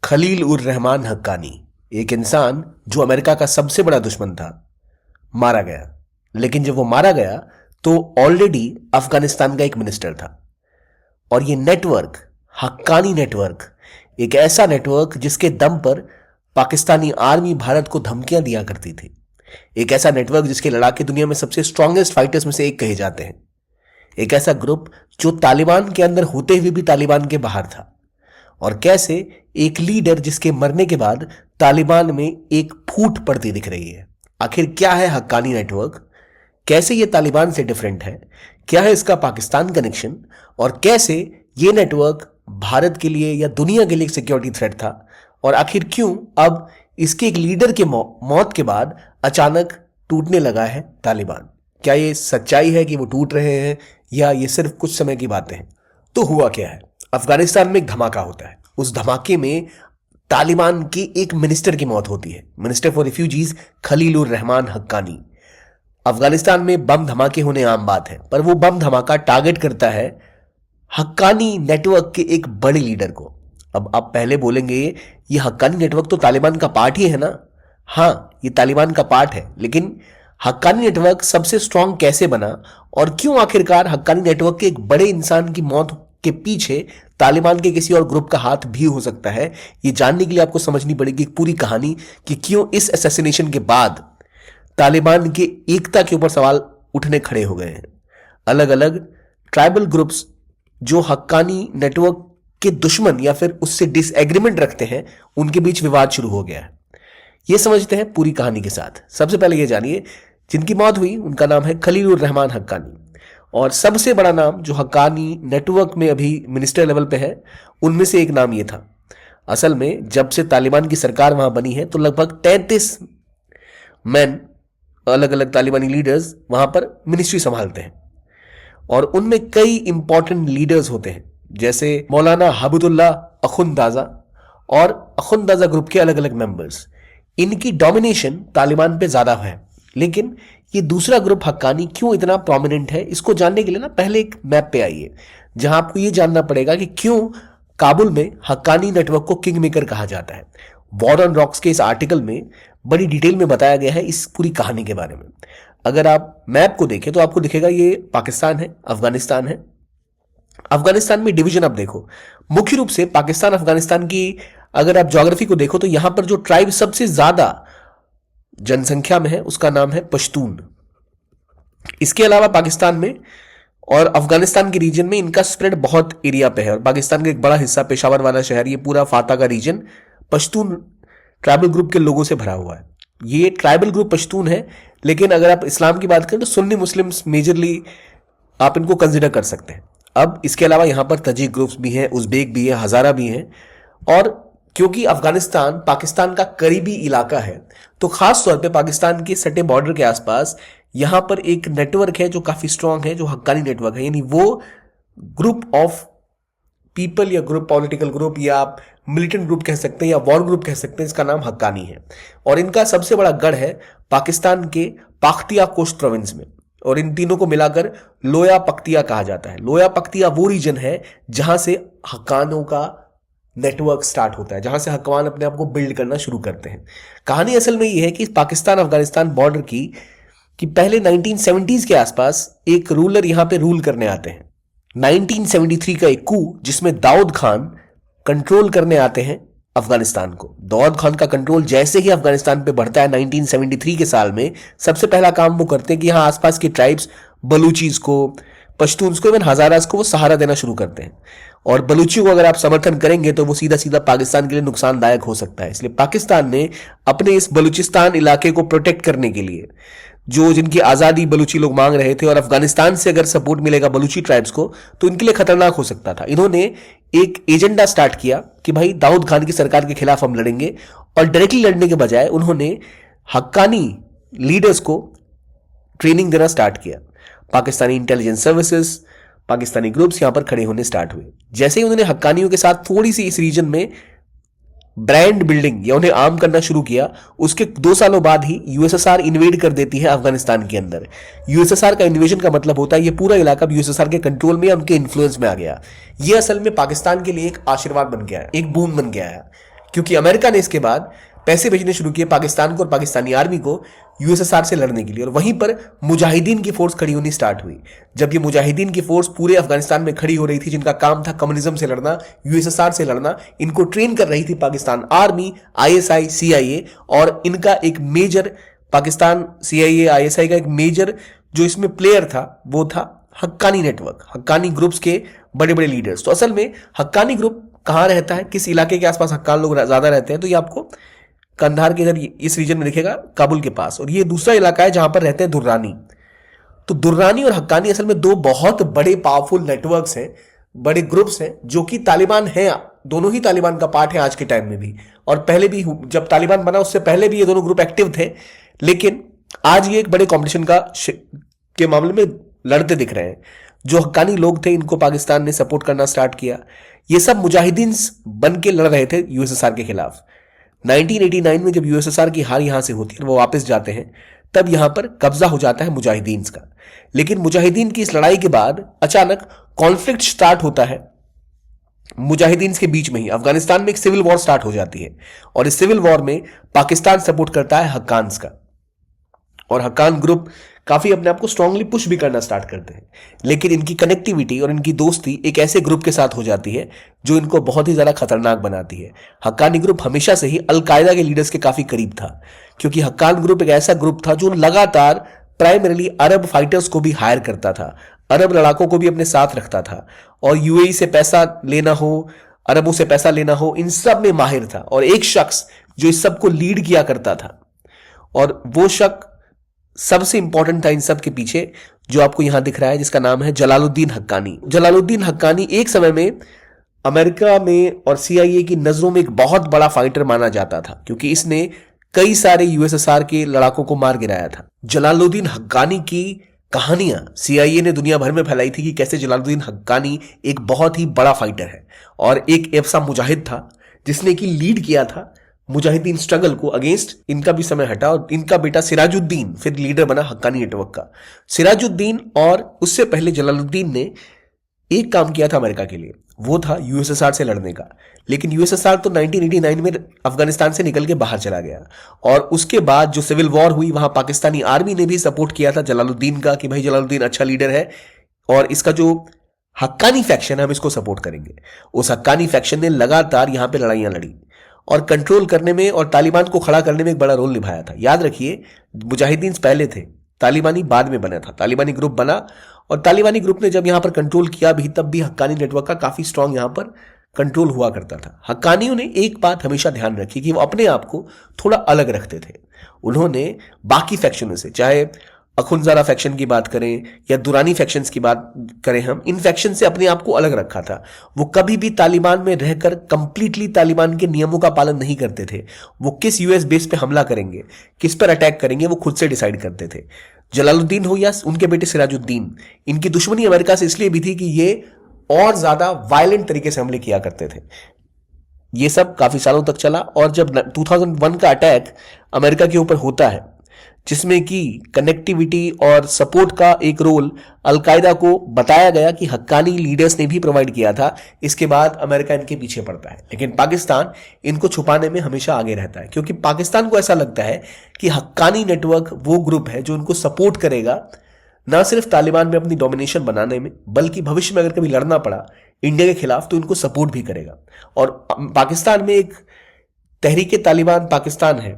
खलील उर रहमान हक्कानी, एक इंसान जो अमेरिका का सबसे बड़ा दुश्मन था, मारा गया। लेकिन जब वो मारा गया तो ऑलरेडी अफगानिस्तान का एक मिनिस्टर था। और ये नेटवर्क, हक्कानी नेटवर्क, एक ऐसा नेटवर्क जिसके दम पर पाकिस्तानी आर्मी भारत को धमकियां दिया करती थी। एक ऐसा नेटवर्क जिसके लड़ाके दुनिया में सबसे स्ट्रांगेस्ट फाइटर्स में से एक कहे जाते हैं। एक ऐसा ग्रुप जो तालिबान के अंदर होते हुए भी तालिबान के बाहर था। और कैसे एक लीडर जिसके मरने के बाद तालिबान में एक फूट पड़ती दिख रही है। आखिर क्या है हक्कानी नेटवर्क, कैसे ये तालिबान से डिफरेंट है, क्या है इसका पाकिस्तान कनेक्शन, और कैसे ये नेटवर्क भारत के लिए या दुनिया के लिए एक सिक्योरिटी थ्रेट था, और आखिर क्यों अब इसके एक लीडर के मौत के बाद अचानक टूटने लगा है तालिबान। क्या ये सच्चाई है कि वो टूट रहे हैं या ये सिर्फ कुछ समय की बातें हैं। तो हुआ क्या है, अफगानिस्तान में एक धमाका होता है। उस धमाके में तालिबान के एक मिनिस्टर की मौत होती है, मिनिस्टर फॉर रिफ्यूजीज खलील उर रहमान हक्कानी। अफगानिस्तान में बम धमाके होने आम बात है, पर वो बम धमाका टारगेट करता है हक्कानी नेटवर्क के एक बड़े लीडर को। अब आप पहले बोलेंगे ये हक्कानी नेटवर्क तो तालिबान का पार्ट ही है ना। हाँ, ये तालिबान का पार्ट है, लेकिन हक्कानी नेटवर्क सबसे स्ट्रांग कैसे बना और क्यों आखिरकार हक्कानी नेटवर्क के एक बड़े इंसान की मौत के पीछे तालिबान के किसी और ग्रुप का हाथ भी हो सकता है, ये जानने के लिए आपको समझनी पड़ेगी पूरी कहानी कि क्यों इस असैसिनेशन के बाद तालिबान के एकता के ऊपर सवाल उठने खड़े हो गए हैं। अलग अलग ट्राइबल ग्रुप्स जो हक्कानी नेटवर्क के दुश्मन या फिर उससे डिसएग्रीमेंट रखते हैं, उनके बीच विवाद शुरू हो गया है। यह समझते हैं पूरी कहानी के साथ। सबसे पहले यह जानिए जिनकी मौत हुई उनका नाम है खलील उर रहमान हक्कानी। और सबसे बड़ा नाम जो हक्कानी नेटवर्क में अभी मिनिस्टर लेवल पे है, उनमें से एक नाम यह था। असल में जब से तालिबान की सरकार वहां बनी है तो लगभग 33 मैन, अलग अलग तालिबानी लीडर्स वहां पर मिनिस्ट्री संभालते हैं। और उनमें कई इंपॉर्टेंट लीडर्स होते हैं, जैसे मौलाना हबीबुल्लाह अखुंदाजा और अखुंदाजा ग्रुप के अलग अलग मेंबर्स। इनकी डोमिनेशन तालिबान पे ज्यादा है। लेकिन ये दूसरा ग्रुप हक्कानी क्यों इतना प्रोमिनेंट है, इसको जानने के लिए ना पहले एक मैप पे आइए, जहां आपको ये जानना पड़ेगा कि क्यों काबुल में हक्कानी नेटवर्क को किंग मेकर कहा जाता है। वॉर ऑन रॉक्स के इस आर्टिकल में बड़ी डिटेल में बताया गया है इस पूरी कहानी के बारे में। अगर आप मैप को देखें तो आपको दिखेगा ये पाकिस्तान है, अफगानिस्तान है। अफगानिस्तान में डिवीजन आप देखो, मुख्य रूप से पाकिस्तान अफगानिस्तान की अगर आप ज्योग्राफी को देखो तो यहां पर जो ट्राइब सबसे ज्यादा जनसंख्या में है उसका नाम है पश्तून। इसके अलावा पाकिस्तान में और अफगानिस्तान के रीजन में इनका स्प्रेड बहुत एरिया पे है। और पाकिस्तान का एक बड़ा हिस्सा पेशावर वाला शहर, ये पूरा फाता का रीजन पश्तून ट्राइबल ग्रुप के लोगों से भरा हुआ है। ये ट्राइबल ग्रुप पश्तून है, लेकिन अगर आप इस्लाम की बात करें तो सुन्नी मुस्लिम्स मेजरली आप इनको कंसिडर कर सकते हैं। अब इसके अलावा यहां पर तजिक ग्रुप्स भी हैं, उज़्बेक भी है, हजारा भी हैं। और क्योंकि अफगानिस्तान पाकिस्तान का करीबी इलाका है तो खास तौर पे पाकिस्तान के सटे बॉर्डर के आसपास यहां पर एक नेटवर्क है जो काफी स्ट्रांग है, जो हक्कानी नेटवर्क है। यानी वो ग्रुप ऑफ पीपल या ग्रुप, पॉलिटिकल ग्रुप या आप मिलिटेंट ग्रुप कह सकते हैं या वॉर ग्रुप कह सकते हैं, इसका नाम हक्कानी है। और इनका सबसे बड़ा गढ़ है पाकिस्तान के पाख्तिया कोस्ट प्रोविंस में। और इन तीनों को मिलाकर लोया पख्तिया कहा जाता है। लोया पख्तिया वो रीजन है जहां से हक्कानों का नेटवर्क स्टार्ट होता है, जहां से हक्कान अपने आप को बिल्ड करना शुरू करते हैं। कहानी असल में यह है कि पाकिस्तान अफगानिस्तान बॉर्डर की कि पहले 1970s के आसपास एक रूलर यहां पे रूल करने आते हैं। 1973 का एक कू जिसमें दाऊद खान कंट्रोल करने आते हैं अफगानिस्तान को। दाऊद खान का कंट्रोल जैसे ही अफगानिस्तान पे बढ़ता है 1973 के साल में, सबसे पहला काम वो करते हैं कि यहां आसपास की ट्राइब्स, बलूचीज को, पश्तून्स को, इवन हजारास को वो सहारा देना शुरू करते हैं। और बलूचियों को अगर आप समर्थन करेंगे तो वो सीधा सीधा पाकिस्तान के लिए नुकसानदायक हो सकता है। इसलिए पाकिस्तान ने अपने इस बलूचिस्तान इलाके को प्रोटेक्ट करने के लिए, जो जिनकी आजादी बलूची लोग मांग रहे थे और अफगानिस्तान से अगर सपोर्ट मिलेगा बलूची ट्राइब्स को तो इनके लिए खतरनाक हो सकता था, इन्होंने एक एजेंडा स्टार्ट किया कि भाई दाऊद खान की सरकार के खिलाफ हम लड़ेंगे। और डायरेक्टली लड़ने के बजाय उन्होंने हक्कानी लीडर्स को ट्रेनिंग देना स्टार्ट किया। Pakistani intelligence services, Pakistani groups यहां पर खड़े होने स्टार्ट हुए। जैसे ही उन्होंने हक्कानियों के साथ थोड़ी सी इस रीजन में ब्रांड बिल्डिंग या उन्हें आर्म करना शुरू किया, उसके 2 सालों बाद ही यूएसएसआर इन्वेड कर देती है अफगानिस्तान के अंदर। यूएसएसआर का इन्वेजन का मतलब होता है ये पूरा इलाका यूएसएसआर के कंट्रोल में या उनके इन्फ्लुएंस में आ गया। ये असल में पाकिस्तान के लिए एक आशीर्वाद बन गया है, एक बूम बन गया है। क्योंकि अमेरिका ने इसके बाद पैसे भेजने शुरू किए पाकिस्तान को और पाकिस्तानी आर्मी को यूएसएसआर से लड़ने के लिए, और वहीं पर मुजाहिदीन की फोर्स खड़ी होनी स्टार्ट हुई। जब ये मुजाहिदीन की फोर्स पूरे अफगानिस्तान में खड़ी हो रही थी, जिनका काम था कम्युनिज्म से लड़ना, यूएसएसआर से लड़ना, इनको ट्रेन कर रही थी पाकिस्तान आर्मी, आईएसआई, सीआईए, और इनका एक मेजर पाकिस्तान सीआईए आईएसआई का एक मेजर जो इसमें प्लेयर था वो था हक्कानी नेटवर्क, हक्कानी ग्रुप्स के बड़े बड़े लीडर्स। तो असल में हक्कानी ग्रुप कहां रहता है, किस इलाके के आसपास हक्कान लोग ज्यादा रहते हैं, तो ये आपको कंधार के इधर इस रीजन में दिखेगा, काबुल के पास। और ये दूसरा इलाका है जहां पर रहते हैं दुर्रानी। तो दुर्रानी और हक्कानी असल में दो बहुत बड़े पावरफुल नेटवर्क्स हैं, बड़े ग्रुप्स हैं, जो कि तालिबान है, दोनों ही तालिबान का पार्ट है आज के टाइम में भी, और पहले भी जब तालिबान बना उससे पहले भी ये दोनों ग्रुप एक्टिव थे। लेकिन आज ये एक बड़े कॉम्पिटिशन के मामले में लड़ते दिख रहे हैं। जो हक्कानी लोग थे इनको पाकिस्तान ने सपोर्ट करना स्टार्ट किया। ये सब मुजाहिदीन बन के लड़ रहे थे यूएसएसआर के खिलाफ। 1989 में जब यूएसएसआर की हार यहां से होती है, वो वापस जाते हैं, तब यहां पर कब्जा हो जाता है मुजाहिदीन का। लेकिन मुजाहिदीन की इस लड़ाई के बाद अचानक कॉन्फ्लिक्ट स्टार्ट होता है मुजाहिदीन के बीच में ही। अफगानिस्तान में एक सिविल वॉर स्टार्ट हो जाती है, और इस सिविल वॉर में पाकिस्तान सपोर्ट करता है हक्कान का, और हक्कान ग्रुप काफी अपने आप को स्ट्रांगली पुश भी करना स्टार्ट करते हैं। लेकिन इनकी कनेक्टिविटी और इनकी दोस्ती एक ऐसे ग्रुप के साथ हो जाती है जो इनको बहुत ही ज्यादा खतरनाक बनाती है। हक्कानी ग्रुप हमेशा से ही अलकायदा के लीडर्स के काफी करीब था, क्योंकि हक्कान ग्रुप एक ऐसा ग्रुप था जो लगातार प्राइमरीली अरब फाइटर्स को भी हायर करता था, अरब लड़ाकों को भी अपने साथ रखता था, और यूएई से पैसा लेना हो, अरबों से पैसा लेना हो, इन सब में माहिर था। और एक शख्स जो इस सब को लीड किया करता था, और वो शख्स सबसे इंपॉर्टेंट था इन सब के पीछे, जो आपको यहां दिख रहा है, जिसका नाम है जलालुद्दीन हक्कानी। जलालुद्दीन हक्कानी एक समय में अमेरिका में और सीआईए की नजरों में एक बहुत बड़ा फाइटर माना जाता था, क्योंकि इसने कई सारे यूएसएसआर के लड़ाकों को मार गिराया था। जलालुद्दीन हक्कानी की कहानियां सीआईए ने दुनिया भर में फैलाई थी कि कैसे जलालुद्दीन हक्कानी एक बहुत ही बड़ा फाइटर है और एक ऐसा मुजाहिद था जिसने कि लीड किया था मुजाहिदीन स्ट्रगल को अगेंस्ट। इनका भी समय हटा और इनका बेटा सिराजुद्दीन फिर लीडर बना हक्कानी नेटवर्क का। सिराजुद्दीन और उससे पहले जलालुद्दीन ने एक काम किया था अमेरिका के लिए, वो था यूएसएसआर से लड़ने का। लेकिन यूएसएसआर तो 1989 में अफगानिस्तान से निकल के बाहर चला गया, और उसके बाद जो सिविल वॉर हुई वहां पाकिस्तानी आर्मी ने भी सपोर्ट किया था जलालुद्दीन का कि भाई जलालुद्दीन अच्छा लीडर है और इसका जो हक्कानी फैक्शन है हम इसको सपोर्ट करेंगे। उस हक्कानी फैक्शन ने लगातार यहां पे लड़ाइयां लड़ी और कंट्रोल करने में और तालिबान को खड़ा करने में एक बड़ा रोल निभाया था। याद रखिए, मुजाहिदीन पहले थे, तालिबानी बाद में बना था, तालिबानी ग्रुप बना, और तालिबानी ग्रुप ने जब यहां पर कंट्रोल किया भी तब भी हक्कानी नेटवर्क का काफी स्ट्रांग यहां पर कंट्रोल हुआ करता था। हक्कानियों ने एक बात हमेशा ध्यान रखी कि वो अपने आप को थोड़ा अलग रखते थे। उन्होंने बाकी फैक्शनों से, चाहे अखुनजारा फैक्शन की बात करें या दुरानी फैक्शंस की बात करें, हम इन फैक्शन से अपने आप को अलग रखा था। वो कभी भी तालिबान में रहकर कंप्लीटली तालिबान के नियमों का पालन नहीं करते थे। वो किस यूएस बेस पे हमला करेंगे, किस पर अटैक करेंगे, वो खुद से डिसाइड करते थे। जलालुद्दीन हो या उनके बेटे सिराजुद्दीन, इनकी दुश्मनी अमेरिका से इसलिए भी थी कि ये और ज्यादा वायलेंट तरीके से हमले किया करते थे। ये सब काफी सालों तक चला, और जब 2001 का अटैक अमेरिका के ऊपर होता है, जिसमें कि कनेक्टिविटी और सपोर्ट का एक रोल अलकायदा को बताया गया कि हक्कानी लीडर्स ने भी प्रोवाइड किया था, इसके बाद अमेरिका इनके पीछे पड़ता है। लेकिन पाकिस्तान इनको छुपाने में हमेशा आगे रहता है, क्योंकि पाकिस्तान को ऐसा लगता है कि हक्कानी नेटवर्क वो ग्रुप है जो इनको सपोर्ट करेगा ना सिर्फ तालिबान में अपनी डोमिनेशन बनाने में, बल्कि भविष्य में अगर कभी लड़ना पड़ा इंडिया के खिलाफ तो इनको सपोर्ट भी करेगा। और पाकिस्तान में एक तहरीके तालिबान पाकिस्तान है,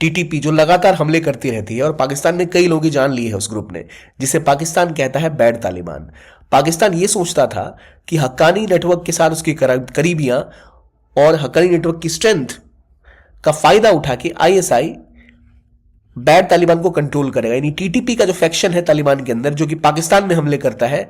टीटीपी, जो लगातार हमले करती रहती है, और पाकिस्तान ने कई लोगों की जान ली है उस ग्रुप ने, जिसे पाकिस्तान कहता है बैड तालिबान। पाकिस्तान ये सोचता था कि हक्कानी नेटवर्क के साथ उसकी करीबियां और हक्कानी नेटवर्क की स्ट्रेंथ का फायदा उठा के आईएसआई बैड तालिबान को कंट्रोल करेगा। यानी टीटीपी का जो फैक्शन है तालिबान के अंदर, जो कि पाकिस्तान में हमले करता है,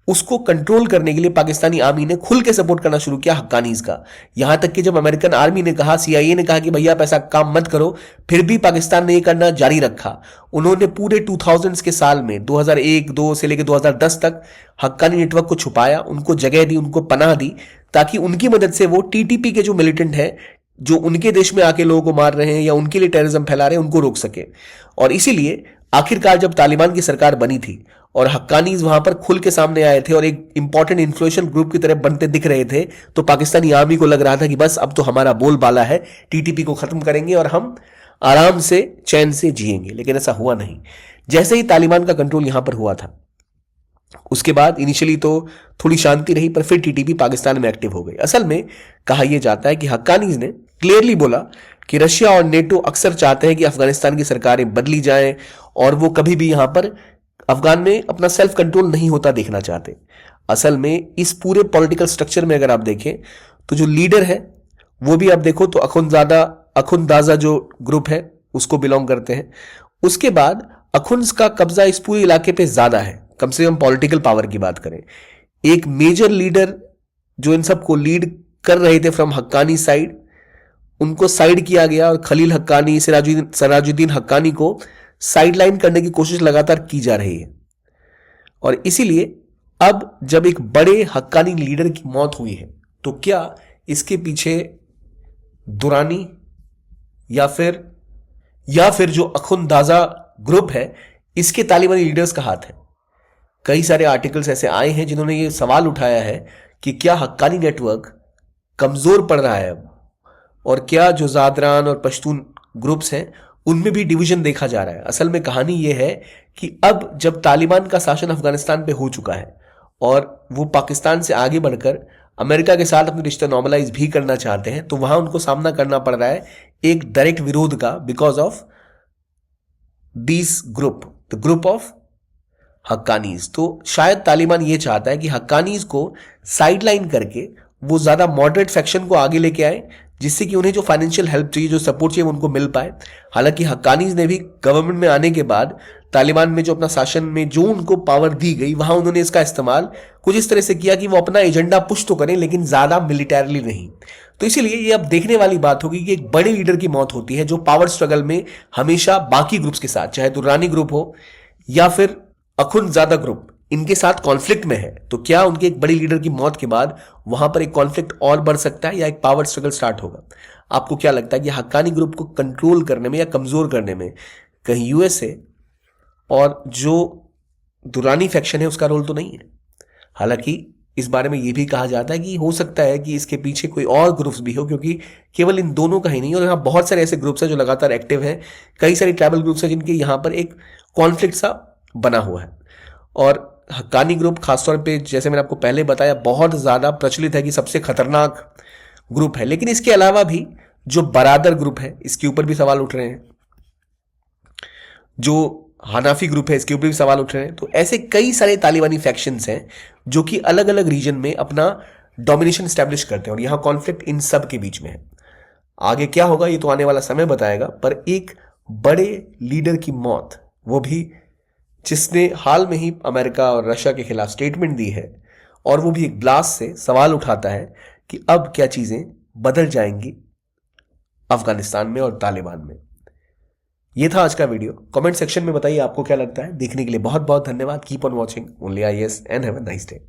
उसको कंट्रोल करने के लिए पाकिस्तानी आर्मी ने खुल के सपोर्ट करना शुरू किया हक्कानीज का। यहां तक कि जब अमेरिकन आर्मी ने कहा, सीआईए ने कहा कि भैया आप ऐसा काम मत करो, फिर भी पाकिस्तान ने यह करना जारी रखा। उन्होंने पूरे 2000s के साल में 2001-2 से लेकर 2010 तक हक्कानी नेटवर्क को छुपाया, उनको जगह दी, उनको पनाह दी, ताकि उनकी मदद से वो टीटीपी के जो मिलिटेंट है, जो उनके देश में आके लोगों को मार रहे हैं या उनके लिए टेररिज्म फैला रहे हैं, उनको रोक सके। और इसीलिए आखिरकार जब तालिबान की सरकार बनी थी और हक्कानीज वहां पर खुल के सामने आए थे और एक इंपॉर्टेंट इन्फ्लुएंशियल ग्रुप की तरह बनते दिख रहे थे, तो पाकिस्तानी आर्मी को लग रहा था कि बस अब तो हमारा बोलबाला है, टीटीपी को खत्म करेंगे और हम आराम से चैन से जिएंगे। लेकिन ऐसा हुआ नहीं। जैसे ही तालिबान का कंट्रोल यहां पर हुआ था, उसके बाद इनिशियली तो थोड़ी शांति रही, पर फिर टीटीपी पाकिस्तान में एक्टिव हो गई। असल में कहा यह जाता है कि हक्कानीज ने क्लियरली बोला कि रशिया और नेटो अक्सर चाहते हैं कि अफगानिस्तान की सरकारें बदली जाएं और वो कभी भी यहां पर अफगान में अपना सेल्फ कंट्रोल नहीं होता देखना चाहते। असल में इस पूरे पॉलिटिकल स्ट्रक्चर में अगर आप देखें तो जो लीडर है वो भी आप देखो तो अखुंदाजा जो ग्रुप है उसको बिलोंग करते हैं। उसके बाद अखुंस का कब्जा इस पूरे इलाके पे ज्यादा है, कम से कम पॉलिटिकल पावर की बात करें। एक मेजर लीडर जो इन सबको लीड कर रहे थे फ्रॉम हक्कानी साइड, उनको साइड किया गया और खलील हक्कानी, सिराजुद्दीन हक्कानी को साइडलाइन करने की कोशिश लगातार की जा रही है। और इसीलिए अब जब एक बड़े हक्कानी लीडर की मौत हुई है तो क्या इसके पीछे दुरानी या फिर जो अखुंदाजा ग्रुप है इसके तालिबानी लीडर्स का हाथ है? कई सारे आर्टिकल्स ऐसे आए हैं जिन्होंने ये सवाल उठाया है कि क्या हक्कानी नेटवर्क कमजोर पड़ रहा है अब, और क्या जो ज़ादरान और पश्तून ग्रुप्स हैं उनमें भी डिवीजन देखा जा रहा है। असल में कहानी यह है कि अब जब तालिबान का शासन अफगानिस्तान पे हो चुका है और वो पाकिस्तान से आगे बढ़कर अमेरिका के साथ अपने रिश्ते नॉर्मलाइज भी करना चाहते हैं, तो वहां उनको सामना करना पड़ रहा है एक डायरेक्ट विरोध का, because of this group, the group of Haqqanis. तो शायद तालिबान ये चाहता है कि हक्कानीज को साइडलाइन करके वो ज्यादा मॉडरेट फैक्शन को आगे लेके आए, जिससे कि उन्हें जो फाइनेंशियल हेल्प चाहिए, जो सपोर्ट चाहिए, उनको मिल पाए। हालांकि हक्कानीज ने भी गवर्नमेंट में आने के बाद तालिबान में जो अपना शासन में जो उनको पावर दी गई, वहां उन्होंने इसका इस्तेमाल कुछ इस तरह से किया कि वो अपना एजेंडा पुश तो करें लेकिन ज्यादा मिलिटरली नहीं। तो इसीलिए ये अब देखने वाली बात होगी कि एक बड़े लीडर की मौत होती है जो पावर स्ट्रगल में हमेशा बाकी ग्रुप्स के साथ, चाहे दुर्रानी ग्रुप हो या फिर अखुंदजादा ग्रुप, इनके साथ कॉन्फ्लिक्ट में है। तो क्या उनके एक बड़ी लीडर की मौत के बाद वहां पर एक कॉन्फ्लिक्ट और बढ़ सकता है या एक पावर स्ट्रगल स्टार्ट होगा? आपको क्या लगता है कि हक्कानी ग्रुप को कंट्रोल करने में या कमजोर करने में कहीं यूएसए और जो दुरानी फैक्शन है उसका रोल तो नहीं है? हालांकि इस बारे में यह भी कहा जाता है कि हो सकता है कि इसके पीछे कोई और ग्रुप्स भी हो, क्योंकि केवल इन दोनों का ही नहीं, और यहाँ बहुत सारे ऐसे ग्रुप्स हैं जो लगातार एक्टिव हैं। कई सारे ट्राइबल ग्रुप्स हैं जिनके यहाँ पर एक कॉन्फ्लिक्ट सा बना हुआ है। और हक्कानी ग्रुप खासतौर पे, जैसे मैंने आपको पहले बताया, बहुत ज्यादा प्रचलित है कि सबसे खतरनाक ग्रुप है। लेकिन इसके अलावा भी जो बरादर ग्रुप है इसके ऊपर भी सवाल उठ रहे हैं, जो हनाफी ग्रुप है इसके ऊपर भी सवाल उठ रहे हैं। तो ऐसे कई सारे तालिबानी फैक्शंस हैं जो कि अलग अलग रीजन में अपना डोमिनेशन स्टैब्लिश करते हैं, और यहां कॉन्फ्लिक्ट इन सब के बीच में है। आगे क्या होगा ये तो आने वाला समय बताएगा, पर एक बड़े लीडर की मौत, वो भी जिसने हाल में ही अमेरिका और रशिया के खिलाफ स्टेटमेंट दी है, और वो भी एक ब्लास्ट से सवाल उठाता है कि अब क्या चीजें बदल जाएंगी अफगानिस्तान में और तालिबान में। ये था आज का वीडियो। कमेंट सेक्शन में बताइए आपको क्या लगता है। देखने के लिए बहुत बहुत धन्यवाद। Keep on watching only IAS and have a nice day.